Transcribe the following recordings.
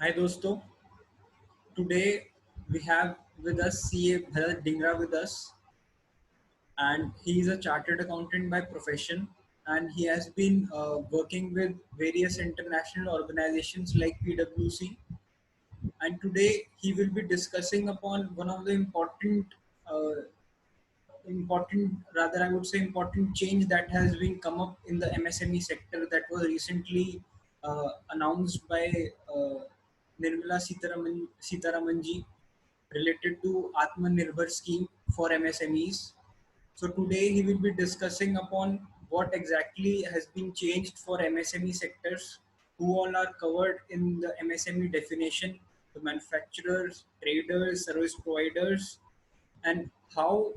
Hi दोस्तों, today we have with us CA Bharat Dingra with us, and he is a chartered accountant by profession, and he has been working with various international organizations like PwC. And today he will be discussing upon one of the uh, important, I would say, important change that has been come up in the MSME sector that was recently announced by Nirmala Sitaramanji related to Atmanirbhar scheme for MSMEs. So today he will be discussing upon what exactly has been changed for MSME sectors, who all are covered in the MSME definition, the manufacturers, traders, service providers, and how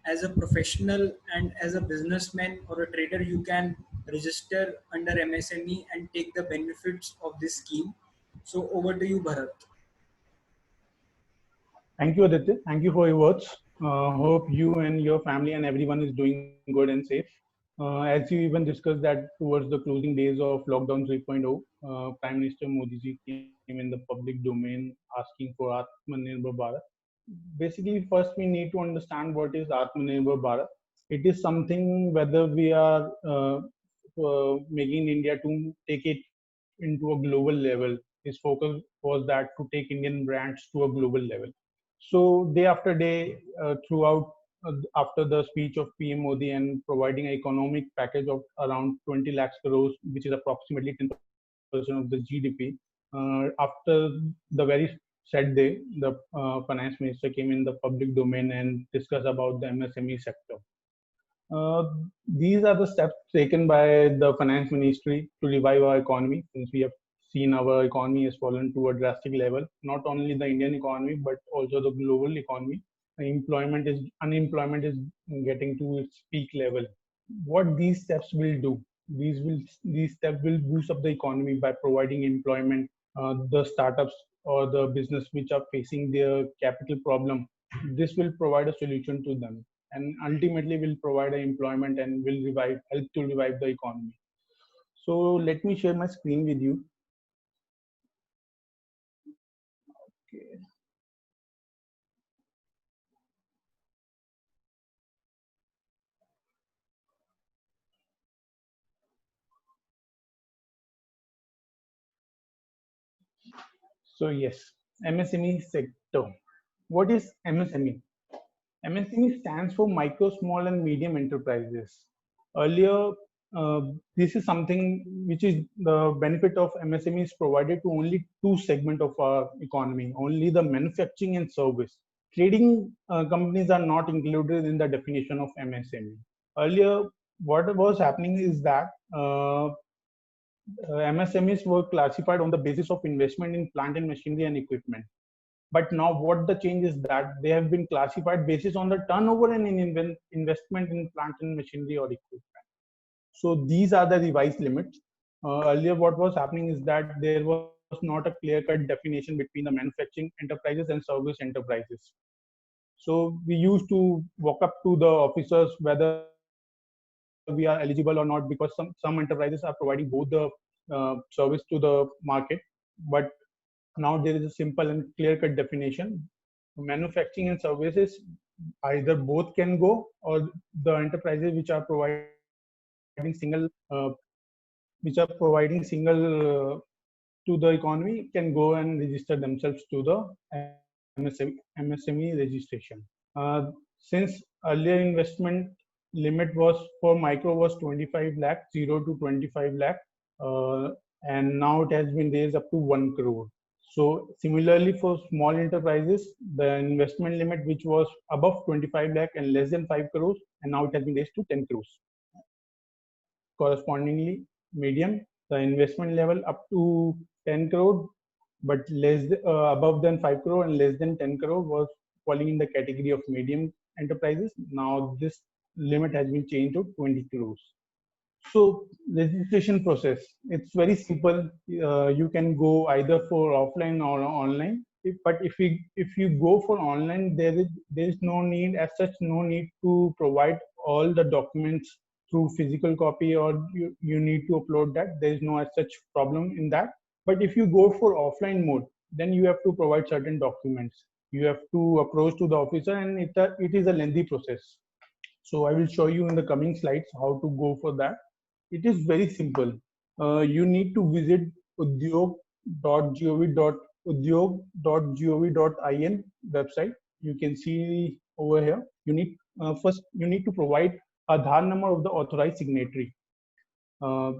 as a professional and as a businessman or a trader you can register under MSME and take the benefits of this scheme. So over to you, Bharat. Thank you, Aditya. Thank you for your words. Hope you and your family and everyone is doing good and safe. As you even discussed that towards the closing days of lockdown 3.0, Prime Minister Modi ji came in the public domain asking for Atmanirbhar Bharat. Basically, first we need to understand what is Atmanirbhar Bharat. It is something whether we are making India to take it into a global level. His focus was that to take Indian brands to a global level. So day after day, throughout after the speech of PM Modi and providing an economic package of around 20 lakhs crores, which is approximately 10% of the GDP, after the very said day, the finance minister came in the public domain and discussed about the MSME sector. Uh, these are the steps taken by the finance ministry to revive our economy, since we have seen our economy has fallen to a drastic level. Not only the Indian economy but also the global economy. Unemployment is getting to its peak level. What these steps will do? These steps will boost up the economy by providing employment. The startups or the business which are facing their capital problem, this will provide a solution to them, and ultimately will provide employment and will help to revive the economy. So let me share my screen with you. Okay. So yes, MSME sector. What is MSME? MSME stands for micro, small, and medium enterprises. Earlier, uh, this is something which is the benefit of MSME is provided to only two segment of our economy, only the manufacturing and service. Trading companies are not included in the definition of MSME. Earlier, what was happening is that MSMEs were classified on the basis of investment in plant and machinery and equipment. But now what the change is that they have been classified basis on the turnover and in investment in plant and machinery or equipment. So these are the revised limits. Earlier, what was happening is that there was not a clear-cut definition between the manufacturing enterprises and service enterprises. So we used to walk up to the officers whether we are eligible or not, because some enterprises are providing both the service to the market. But now there is a simple and clear-cut definition. Manufacturing and services, either both can go, or the enterprises which are providing single to the economy can go and register themselves to the MSME registration. Since earlier investment limit was for micro was 25 lakh, 0 to 25 lakh, uh, and now it has been raised up to 1 crore. So similarly for small enterprises, the investment limit which was above 25 lakh and less than 5 crores, and now it has been raised to 10 crores. Correspondingly, medium, the investment level up to 10 crore, but above than 5 crore and less than 10 crore was falling in the category of medium enterprises. Now this limit has been changed to 20 crores. So registration process, it's very simple. You can go either for offline or online. But if you go for online, there is no need as such, no need to provide all the documents through physical copy, or you need to upload that. There is no as such problem in that. But if you go for offline mode, then you have to provide certain documents. You have to approach to the officer, and it is a lengthy process. So I will show you in the coming slides how to go for that. It is very simple. You need to visit udyog.gov.in website. You can see over here. First you need to provide Aadhaar number of the authorized signatory. Uh,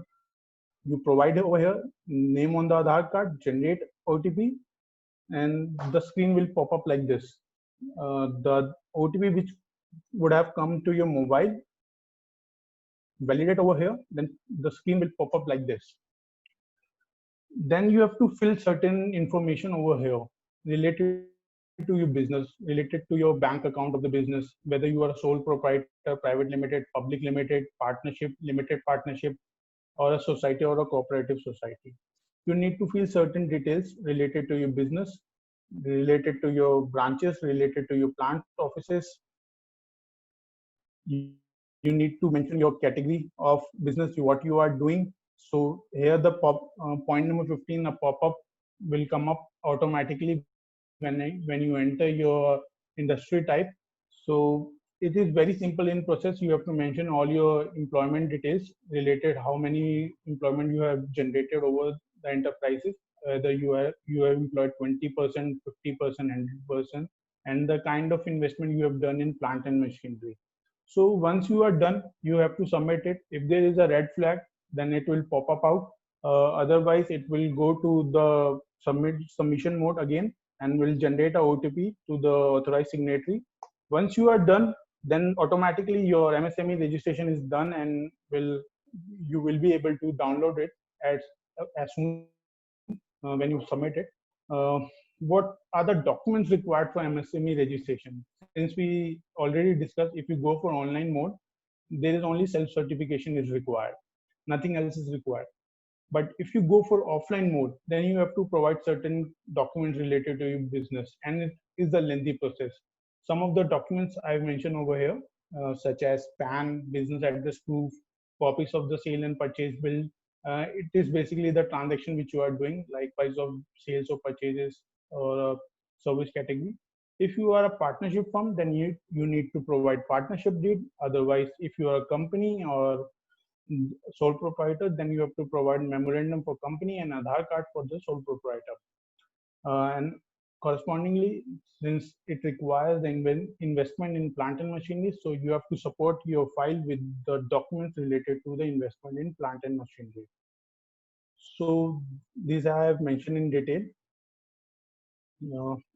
you provide over here name on the Aadhaar card, generate OTP, and the screen will pop up like this. The OTP which would have come to your mobile, validate over here, then the screen will pop up like this. Then you have to fill certain information over here related to your business, related to your bank account of the business, whether you are a sole proprietor, private limited, public limited, partnership, limited partnership, or a society or a cooperative society. You need to fill certain details related to your business, related to your branches, related to your plant offices. You need to mention your category of business, what you are doing. So here the point number 15, a pop-up will come up automatically when you enter your industry type. So it is very simple in process. You have to mention all your employment details related, how many employment you have generated over the enterprises, whether you have employed 20%, 50%, 100%, and the kind of investment you have done in plant and machinery. So once you are done, you have to submit it. If there is a red flag, then it will pop up out. Otherwise, it will go to the submission mode again and will generate a OTP to the authorized signatory. Once you are done, then automatically your MSME registration is done, and you will be able to download it as soon when you submit it. Uh, what are the documents required for MSME registration? Since we already discussed, if you go for online mode, there is only self-certification is required. Nothing else is required. But if you go for offline mode, then you have to provide certain documents related to your business, and it is a lengthy process. Some of the documents I've mentioned over here, such as PAN, business address proof, copies of the sale and purchase bill. It is basically the transaction which you are doing, likewise of sales or purchases or service category. If you are a partnership firm, then you need to provide partnership deed. Otherwise, if you are a company or sole proprietor, then you have to provide memorandum for company and Aadhaar card for the sole proprietor. And correspondingly, since it requires the investment in plant and machinery, so you have to support your file with the documents related to the investment in plant and machinery. So these I have mentioned in detail,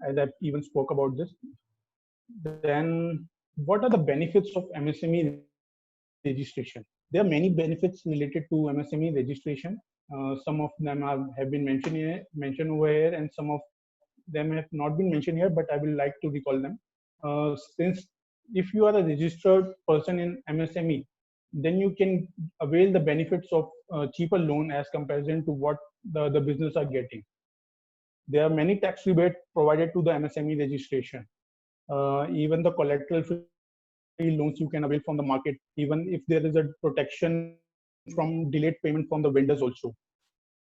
as I even spoke about this. Then what are the benefits of MSME registration? There are many benefits related to MSME registration. Some of them have been mentioned over here, and some of them have not been mentioned here, but I will like to recall them. Since if you are a registered person in MSME, then you can avail the benefits of cheaper loan as comparison to what the business are getting. There are many tax rebates provided to the MSME registration. Even the collateral free loans you can avail from the market, even if there is a protection from delayed payment from the vendors also.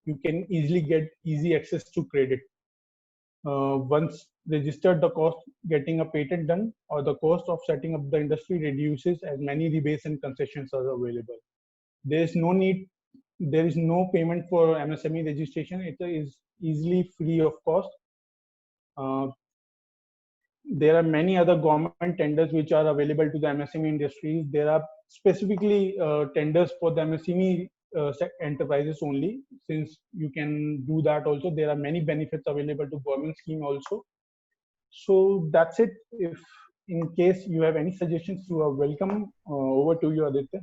You can easily get easy access to credit. Once registered, the cost getting a patent done or the cost of setting up the industry reduces as many rebates and concessions are available. There is no need, there is no payment for MSME registration. It is easily free of cost. Uh, there are many other government tenders which are available to the MSME industries. There are specifically tenders for the MSME enterprises only. Since you can do that also, there are many benefits available to government scheme also. So that's it. If in case you have any suggestions, you are welcome. Over to you, Aditya.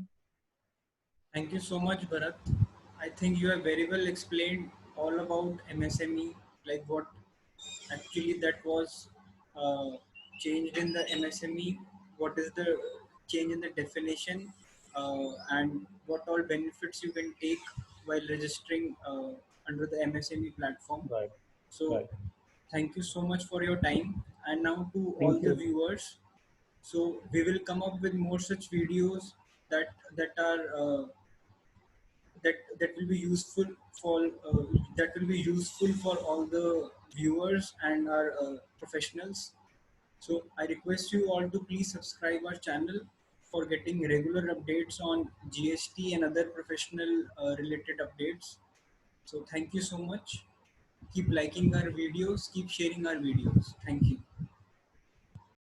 Thank you so much, Bharat. I think you have very well explained all about MSME, like what actually that was uh, changed in the MSME, what is the change in the definition, and what all benefits you can take while registering under the MSME platform. Right, So, right. thank you so much for your time. And now to all Thank the you. viewers, so we will come up with more such videos that are that will be useful for that will be useful for all the viewers and our professionals. So I request you all to please subscribe our channel for getting regular updates on GST and other professional related updates. So thank you so much. Keep liking our videos, keep sharing our videos. Thank you.